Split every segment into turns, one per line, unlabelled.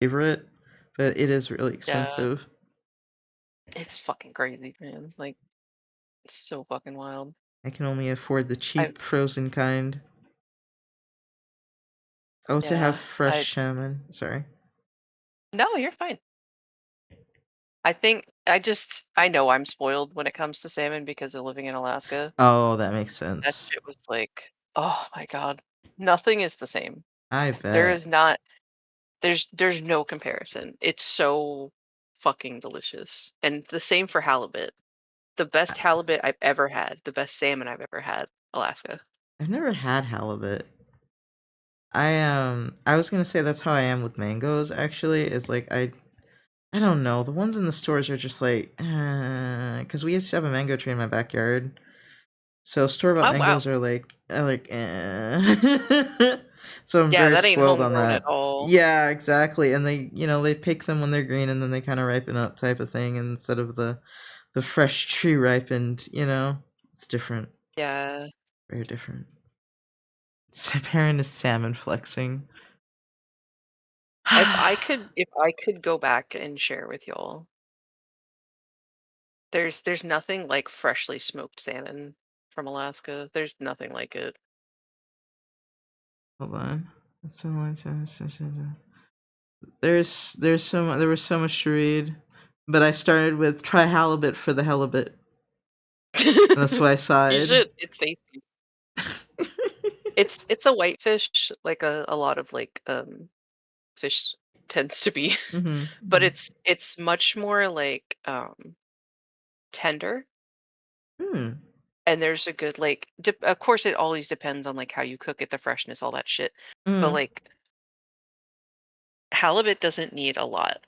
favorite, but it is really
Yeah,
expensive.
it's fucking crazy, man. Like, it's so fucking wild.
I can only afford the
I
cheap frozen kind. I also have
yeah, I
fresh salmon. Sorry.
no, you're fine. I think I know I'm spoiled when it comes to salmon because of living in Alaska.
Oh, that makes
That
sense.
shit was like, oh my God. Nothing is the same.
I
There
bet.
is not there's no comparison. It's so fucking delicious. And the same for halibut. The best halibut I've ever had, the best salmon I've ever had, Alaska.
I've never had halibut. I was gonna say that's how I am with mangoes actually, is like I don't know, the ones in the stores are just like, because we used to have a mango tree in my backyard. So store-bought
Oh wow.
mangoes are like, eh. So I'm
Yeah,
very
that ain't
spoiled on
homegrown at
that.
all.
Yeah, exactly, and they pick them when they're green and then they kinda ripen up type of thing instead of the fresh tree ripened, you know? It's different,
Yeah.
very different. Parent is salmon flexing.
If I could go back and share with y'all, there's nothing like freshly smoked salmon from Alaska. There's nothing like it.
Hold on. That's so much. There was so much to read, but I started with try halibut for the halibut. And that's why I
You
sighed.
should. It's tasty. It's a whitefish, like a lot of like fish tends to be,
Mhm,
but
mhm.
it's much more like tender,
Hmm.
and there's a good like of course it always depends on like how you cook it, the freshness, all that shit. But
Mhm.
like halibut doesn't need a lot.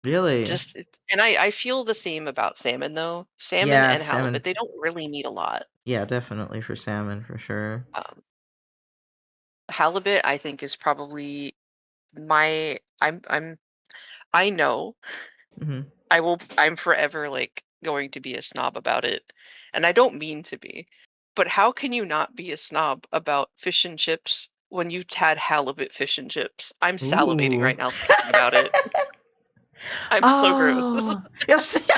Really?
Just and I feel the same about salmon though. Salmon
Yeah,
and
salmon.
halibut, they don't really need a lot.
Yeah, definitely for salmon for sure.
Um, halibut I think is probably my I know
Mhm.
I'm forever like going to be a snob about it. And I don't mean to be. But how can you not be a snob about fish and chips when you've had halibut fish and chips? I'm salivating
Ooh.
right now thinking about it. I'm so gross.
Oh, yes.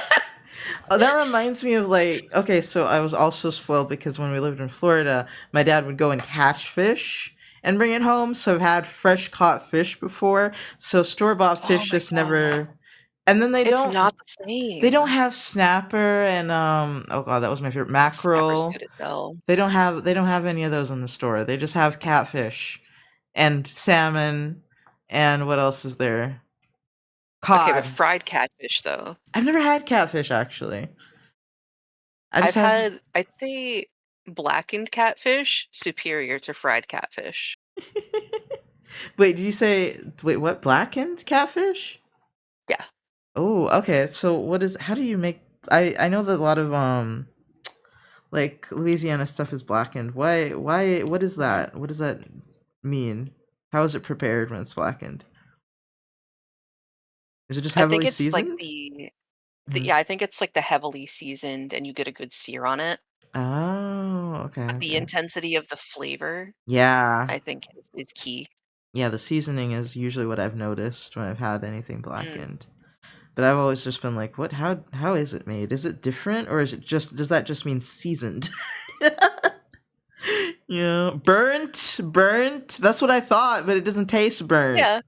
Oh, that reminds me of like, okay, so I was also spoiled because when we lived in Florida, my dad would go and catch fish and bring it home. So I've had fresh caught fish before. So store-bought
Oh
fish
my
just
god.
never. And then
It's not the
they don't
same.
have snapper and oh god, that was my favorite
Snapper's good
mackerel.
as hell.
They don't have any of those in the store. They just have catfish and salmon and what else is there?
Okay, but
Cod.
fried catfish though.
I've never had catfish actually. I just
I've
have.
had I'd say blackened catfish superior to fried catfish.
Wait, did you say wait, what? Blackened catfish?
Yeah.
Oh, okay. So what is how do you make I know that a lot of like Louisiana stuff is blackened. Why what is
Mhm.
that? What does that mean? How is it prepared when it's blackened? Is it just
I think
heavily
it's like
seasoned?
the
Mhm.
yeah, I think it's like the heavily seasoned and you get a good sear on it.
Oh,
But
okay,
the
okay.
intensity of the flavor,
Yeah.
I think is key.
Yeah, the seasoning is usually what I've noticed when I've had anything
Mm.
blackened. But I've always just been like, what how is it made? Is it different or is it just does that just mean seasoned? Yeah, burnt, burnt. That's what I thought, but it doesn't taste burnt.
Yeah.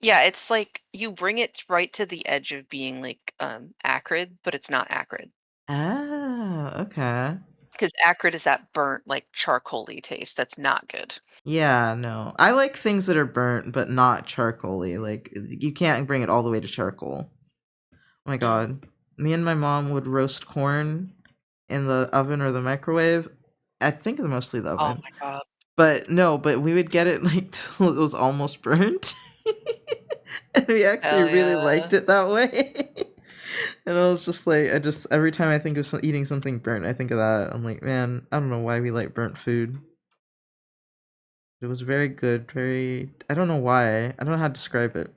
Yeah, it's like you bring it right to the edge of being like acrid, but it's not acrid.
Ah, okay.
Because acrid is that burnt, like charcoaly taste. That's not good.
Yeah, no. I like things that are burnt but not charcoaly. Like you can't bring it all the way to charcoal. Oh my
Mm.
god. Me and my mom would roast corn in the oven or the microwave. I think mostly the
Oh
oven.
my god.
But no, but we would get it like till it was almost burnt. And we actually
Hell
really
yeah.
liked it that way. And I was just like, I just every time I think of eating something burnt, I think of that. I'm like, man, I don't know why we like burnt food. It was very good, very. I don't know why. I don't know how to describe it.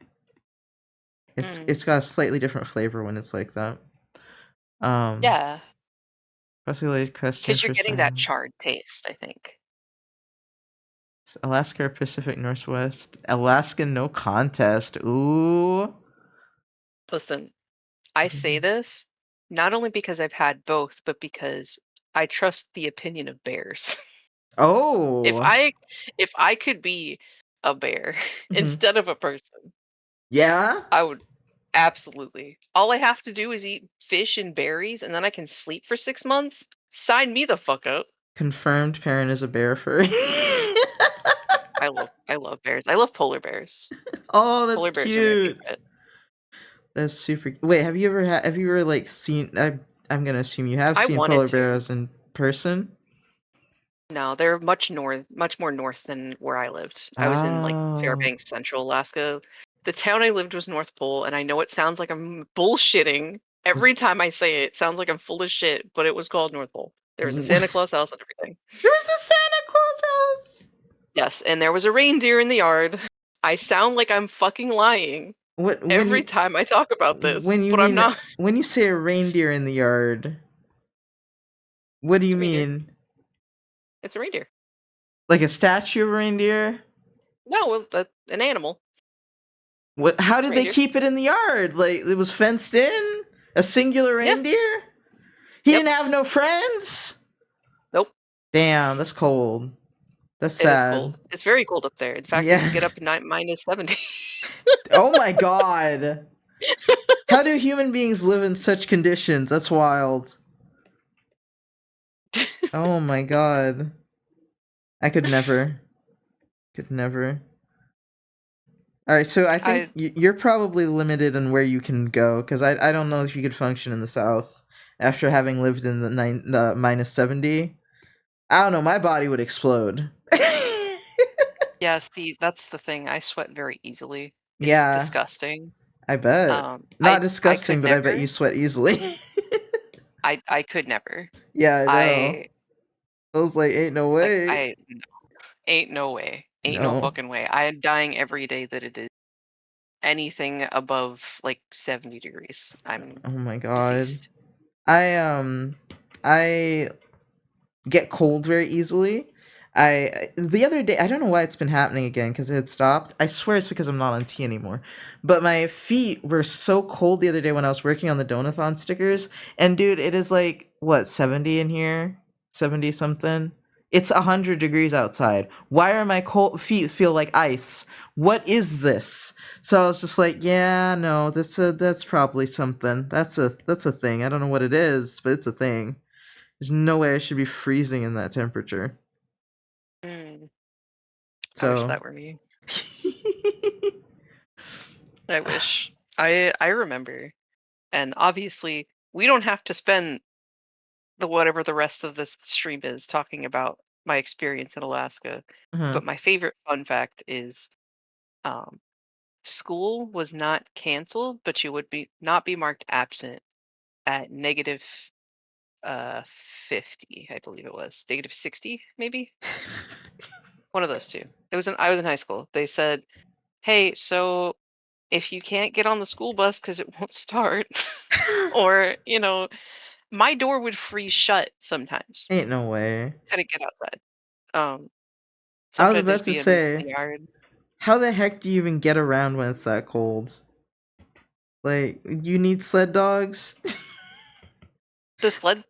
Mm.
It's got a slightly different flavor when it's like that. Um,
Yeah.
Possibly question
Because you're
for
getting that
salmon.
charred taste, I think.
Alaska or Pacific Northwest? Alaska, no contest. Ooh.
Listen, I say this not only because I've had both, but because I trust the opinion of bears. If
Oh.
I if I could be a bear
Mhm.
instead of a person,
Yeah.
I would absolutely. All I have to do is eat fish and berries and then I can sleep for 6 months. Sign me the fuck up.
Confirmed parent is a bear furry.
I love bears. I love polar bears.
Oh, that's
Polar bears are my
cute.
favorite.
That's super. Wait, have you ever like seen? I'm gonna assume you have
I
seen
wanted
polar
to.
bears in person.
No, they're much more north than where I lived. I was in like
Oh.
Fairbanks, Central Alaska. The town I lived was North Pole, and I know it sounds like I'm bullshitting.
Was-
Every time I say it, it sounds like I'm full of shit, but it was called North Pole. There was a
There's
Santa Claus house and everything.
a Santa Claus house.
Yes, and there was a reindeer in the yard. I sound like I'm fucking lying
What
every time I talk about this,
when you
but I'm
mean
not.
when you say a reindeer in the yard? What do
It's
you
a reindeer.
mean?
It's a reindeer.
Like a statue of a reindeer?
No, well, that's an animal.
What? How
It's a
did they
reindeer.
keep it in the yard? Like it was fenced in? A singular
Yeah.
reindeer? He
Yep.
didn't have no friends?
Nope.
Damn, that's cold. That's
It is
sad.
cold. It's very cold up there. In fact, it can
Yeah.
get up to minus 70.
Oh my god. How do human beings live in such conditions? That's wild. Oh my god. I could never. Could never. Alright, so I think
I
you're probably limited on where you can go, because I don't know if you could function in the South after having lived in the minus 70. I don't know, my body would explode.
Yeah, see, that's the thing. I sweat very easily. It's
Yeah,
disgusting.
I bet. Not
I
disgusting,
could
but I bet
never.
you sweat easily.
I could never.
Yeah, I know.
I
I was like, ain't no
like
way.
I no, ain't no way. Ain't no
No.
fucking way. I am dying every day that it is anything above like 70 degrees. I'm
Oh my god.
deceased.
I get cold very easily. The other day, I don't know why it's been happening again because it had stopped. I swear it's because I'm not on tea anymore. But my feet were so cold the other day when I was working on the Donathon stickers. And dude, it is like what, 70 in here? 70 something. It's 100 degrees outside. Why are my cold feet feel like ice? What is this? So I was just like, yeah, no, that's probably something. That's a thing. I don't know what it is, but it's a thing. There's no way I should be freezing in that temperature.
Mm, I wish
So,
that were me. I wish. I remember. And obviously, we don't have to spend the whatever the rest of this stream is talking about my experience in Alaska.
uh-huh.
But my favorite fun fact is um, school was not canceled, but you would be not be marked absent at negative 50, I believe it was. Negative 60, maybe? One of those two. I was in high school. They said, "Hey, so if you can't get on the school bus because it won't start, or my door would freeze shut sometimes.
Ain't no way.
Couldn't get outside. Um,
I was
sometimes
about
there'd
to
be a moose in
say,
the yard.
how the heck do you even get around when it's that cold? Like, you need sled dogs?
The sled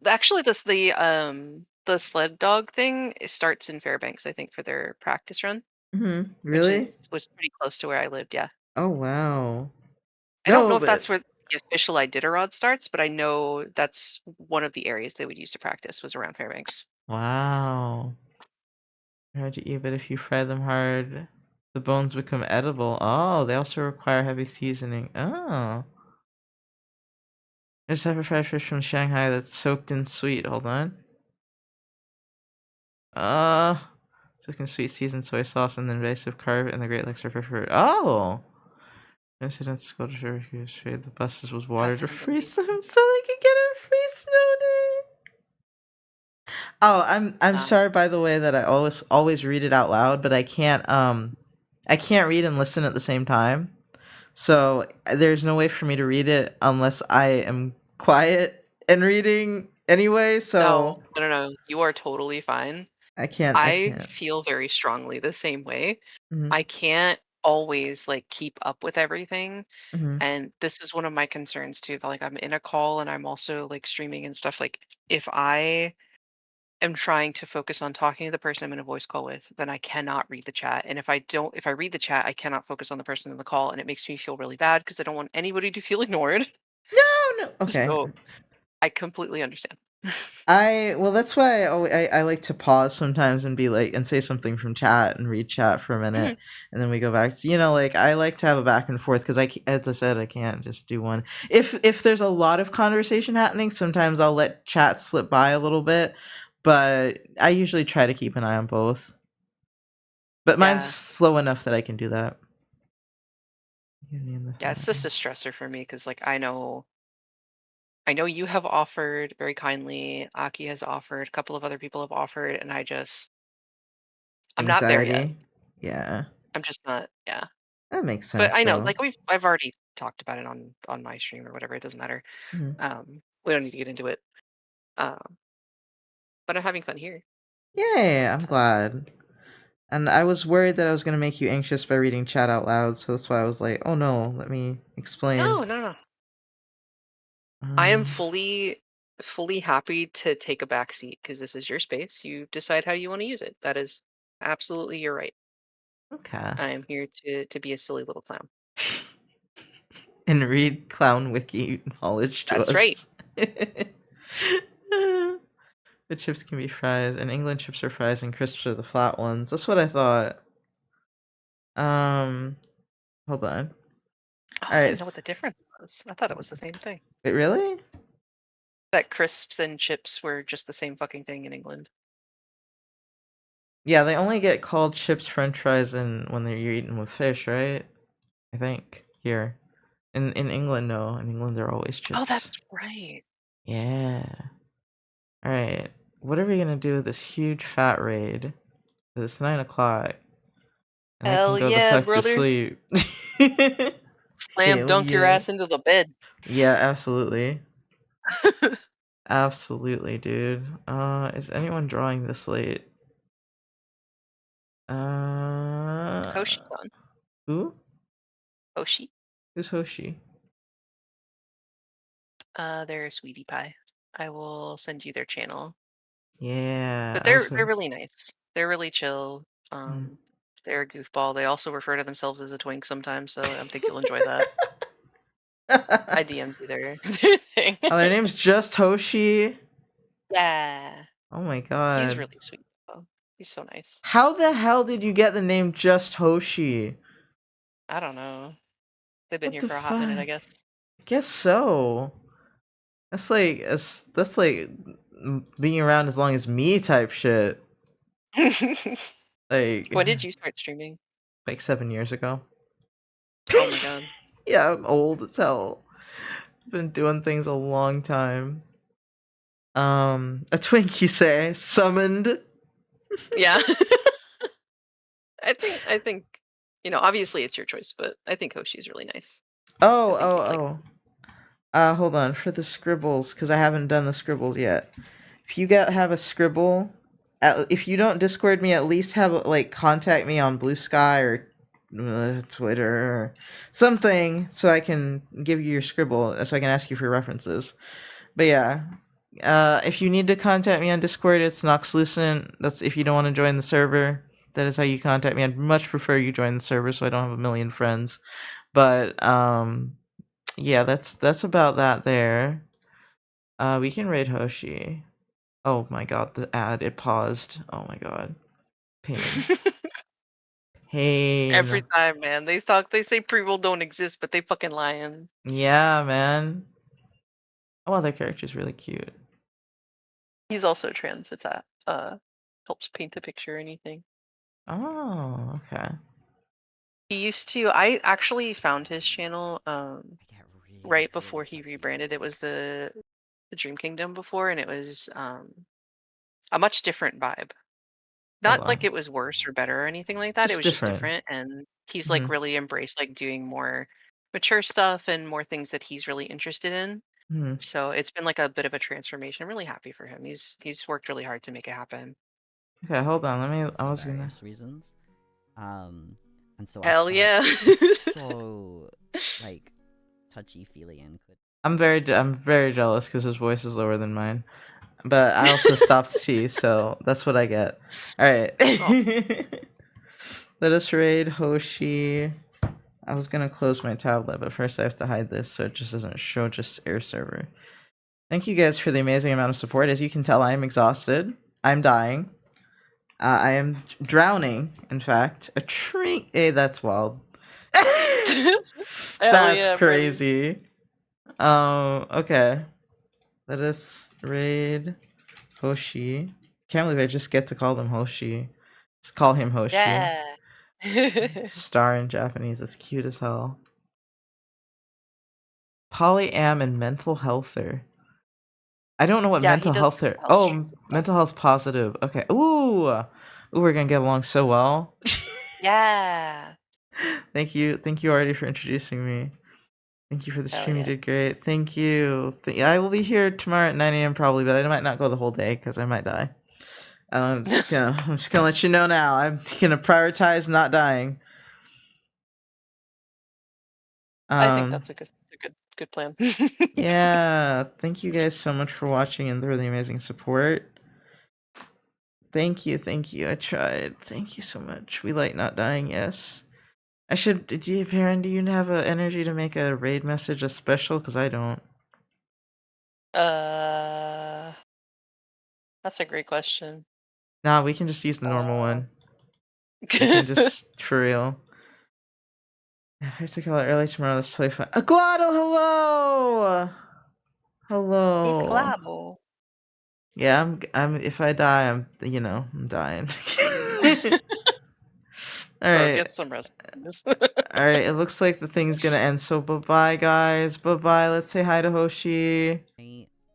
dog thing starts in Fairbanks, I think, for their practice run, which
Really?
was pretty close to where I lived. Yeah,
Oh, wow.
I don't
No,
know if that's
but
where the official Iditarod starts, but I know that's one of the areas they would use to practice was around Fairbanks.
wow. Hard to eat, but if you fry them hard, the bones become edible. Oh, they also require heavy seasoning. Oh. There's type of fried fish from Shanghai that's soaked in sweet. Hold on. Uh, soaked in sweet seasoned soy sauce and then invasive carve in the Great Lakes are preferred. Oh! Residents Scottish refugees trade the buses with water
That
to
sounds
freeze
amazing.
them so they can get a free snow day. Oh, I'm
Um,
sorry by the way that I always read it out loud, but I can't read and listen at the same time. So there's no way for me to read it unless I am quiet and reading anyway, so
no, no, no, no. You are totally fine.
I
I
can't.
feel very strongly the same way.
Mhm,
I can't always, like, keep up with everything,
mhm.
and this is one of my concerns too, like, I'm in a call and I'm also, like, streaming and stuff, like, if I am trying to focus on talking to the person I'm in a voice call with, then I cannot read the chat, and if I read the chat, I cannot focus on the person in the call, and it makes me feel really bad because I don't want anybody to feel ignored.
No, no. Okay.
So, I completely understand.
Well, that's why I like to pause sometimes and be like and say something from chat and read chat for a minute,
Mhm.
and then we go back to, like, I like to have a back and forth because as I said, I can't just do one. If there's a lot of conversation happening, sometimes I'll let chat slip by a little bit, but I usually try to keep an eye on both. But mine's
Yeah.
slow enough that I can do that. You need the
Yeah, it's just a stressor for me because, like, I know you have offered very kindly, Aki has offered, a couple of other people have offered, and I'm not there yet.
anxiety. Yeah,
I'm just not, yeah.
that makes
But
sense
I know,
though.
like, I've already talked about it on my stream or whatever, it doesn't matter.
Mhm.
We don't need to get into it. Um, but I'm having fun here.
Yeah, I'm
So
glad. And I was worried that I was gonna make you anxious by reading chat out loud, so that's why I was like, "Oh no, let me explain."
no, no, no. I am
Um,
fully happy to take a back seat because this is your space. You decide how you want to use it. That is absolutely your right.
okay.
I am here to be a silly little clown.
And read Clown Wiki knowledge to
That's right.
us. The chips can be fries. In England, chips are fries and crisps are the flat ones. That's what I thought. Um, hold on.
Oh, I didn't
Alright.
know what the difference was. I thought it was the same thing.
Wait, really?
That crisps and chips were just the same fucking thing in England.
Yeah, they only get called chips, french fries, and when you're eating with fish, right? I think. Here. In England, no. In England, they're always
Oh,
chips.
that's right.
Yeah. Alright. What are we gonna do with this huge fat raid? 'Cause it's 9 o'clock, and I can
Hell
go the
yeah,
fuck to
brother.
sleep.
Slam
Hell
dunk your
yeah.
ass into the bed.
Yeah, absolutely. Absolutely, dude. Is anyone drawing this late? Uh,
Hoshi's on.
who?
Hoshi.
Who's Hoshi?
They're a sweetie pie. I will send you their channel.
Yeah,
But
I was
they're
gonna.
really nice. They're really chill.
Mm.
They're a goofball. They also refer to themselves as a twink sometimes, so I think you'll enjoy that. I DM'd you their thing.
Oh, their name's just Hoshi?
Yeah.
Oh my
He's
god.
really sweet though. He's so nice.
How the hell did you get the name just Hoshi?
I don't know. They've been
What
here
the
for a hot minute, I
fuck?
guess.
I guess so. That's like being around as long as me type shit. Like
When did you start streaming?
like 7 years ago.
Oh my god.
Yeah, I'm old as hell. Been doing things a long time. A twink, you say? Summoned?
Yeah. I think obviously it's your choice, but I think Hoshi's really nice. I
Oh,
think
oh,
you'd like
oh. Hold on for the scribbles because I haven't done the scribbles yet. If you have a scribble, if you don't Discord me, at least have like contact me on Blue Sky or Twitter or something so I can give you your scribble so I can ask you for references. But yeah, if you need to contact me on Discord, it's Noxlucent. That's if you don't want to join the server. That is how you contact me. I'd much prefer you join the server so I don't have a million friends. But yeah, that's about that there. We can raid Hoshi. Oh my god, the ad, it paused. Oh my god. Pain.
Every
Pain.
time, man. They say pre-roll don't exist, but they fucking lying.
Yeah, man. Oh, their character's really cute.
He's also trans if that helps paint a picture or anything.
Oh, okay.
I actually found his channel
I get really,
right
really
before he
touchy
rebranded. It was
sometimes.
the Dream Kingdom before, and it was a much different vibe.
Hold
Not like
on.
it was worse or better or anything like that. It
Just
was just
different.
different, and he's like
Hmm.
really embraced like doing more mature stuff and more things that he's really interested in.
Hmm.
So it's been like a bit of a transformation. I'm really happy for him. He's worked really hard to make it happen.
Okay, hold on. Let me. I
for
was gonna.
various reasons. And so
Hell
I
yeah.
felt so like touchy-feely and could.
I'm very jealous because his voice is lower than mine. But I also stopped C, so that's what I get. All right. Let us raid Hoshi. I was gonna close my tablet, but first I have to hide this so it just doesn't show just air server. Thank you guys for the amazing amount of support. As you can tell, I am exhausted. I'm dying. I am drowning, in fact. A tree. Hey, that's wild.
Hell
That's
yeah, buddy.
crazy. Okay. Let us raid Hoshi. Can't believe I just get to call them Hoshi. Just call him Hoshi.
Yeah.
Star in Japanese. That's cute as hell. Polyam and mental healther. I don't know what
Yeah, he
mental
does
health are.
health
Oh,
streams and stuff.
mental health positive. Okay. Ooh. Ooh, we're gonna get along so well.
Yeah.
Thank you already for introducing me. Thank you for the
Hell
stream. You
yeah.
did great. Thank you. I will be here tomorrow at 9 a.m. probably, but I might not go the whole day because I might die. I'm just gonna let you know now. I'm gonna prioritize not dying.
I think that's a good plan.
Yeah. Thank you guys so much for watching and for the amazing support. Thank you. I tried. Thank you so much. We like not dying. Yes. I should. Perrin, do you have energy to make a raid message a special? Because I don't.
That's a great question.
Nah, we can just use the normal one. We can just for real. If I have to call it early tomorrow, that's totally fine. Aguado, hello.
It's
Hello.
Glabo.
Yeah, I'm. If I die, I'm dying. All
Bro,
right.
get some rest.
All right. It looks like the thing's gonna end. So bye bye, guys. Bye bye. Let's say hi to Hoshi.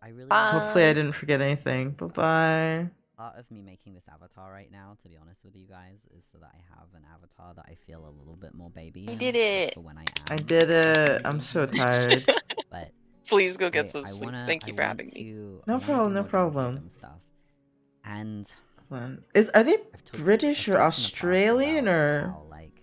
I really
Hopefully, I
Bye.
didn't forget anything. Bye bye.
Part of me making this avatar right now, to be honest with you guys, is so that I have an avatar that I feel a little bit more baby
You
in,
did
like,
it.
for when I
I
am
did it.
officially
I'm so
human.
tired.
But
Please go get some
I
sleep.
wanna,
Thank
I
you for
want
having me.
to, I
No
wanna do
problem. No
more Dream
problem.
Kingdom stuff, and
Are they
I've
British or
talked in the past
Australian
about
or?
how like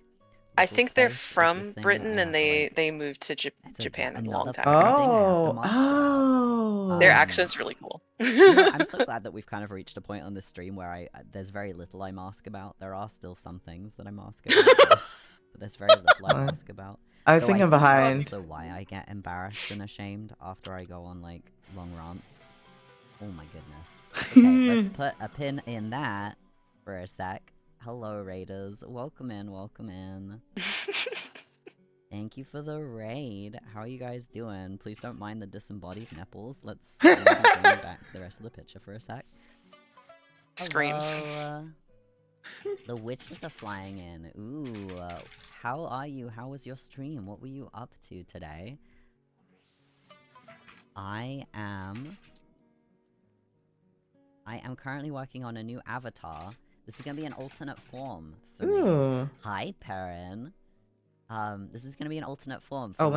I
Little
think they're
Space is this
from
thing that I
Britain and
have to like.
they moved to
It's a yet
Japan a long
another
time
fucking
ago.
thing I have to
Oh.
master.
Their
Oh.
accent's really cool.
I'm so glad that we've kind of reached a point on this stream where there's very little I mask about. There are still some things that I mask about, but there's very little I mask about.
I
Though
think
I
I'm
think that's
behind.
also why I get embarrassed and ashamed after I go on like long rants. Oh my goodness. Okay, let's put a pin in that for a sec. Hello, Raiders. Welcome in, welcome in. Thank you for the raid. How are you guys doing? Please don't mind the disembodied nipples. Let's maybe bring back the rest of the picture for a sec.
Screams.
Hello. The witches are flying in. Ooh, how are you? How was your stream? What were you up to today? I am currently working on a new avatar. This is gonna be an alternate form for me.
Ooh.
Hi, Perrin. This is gonna be an alternate form
Oh,
for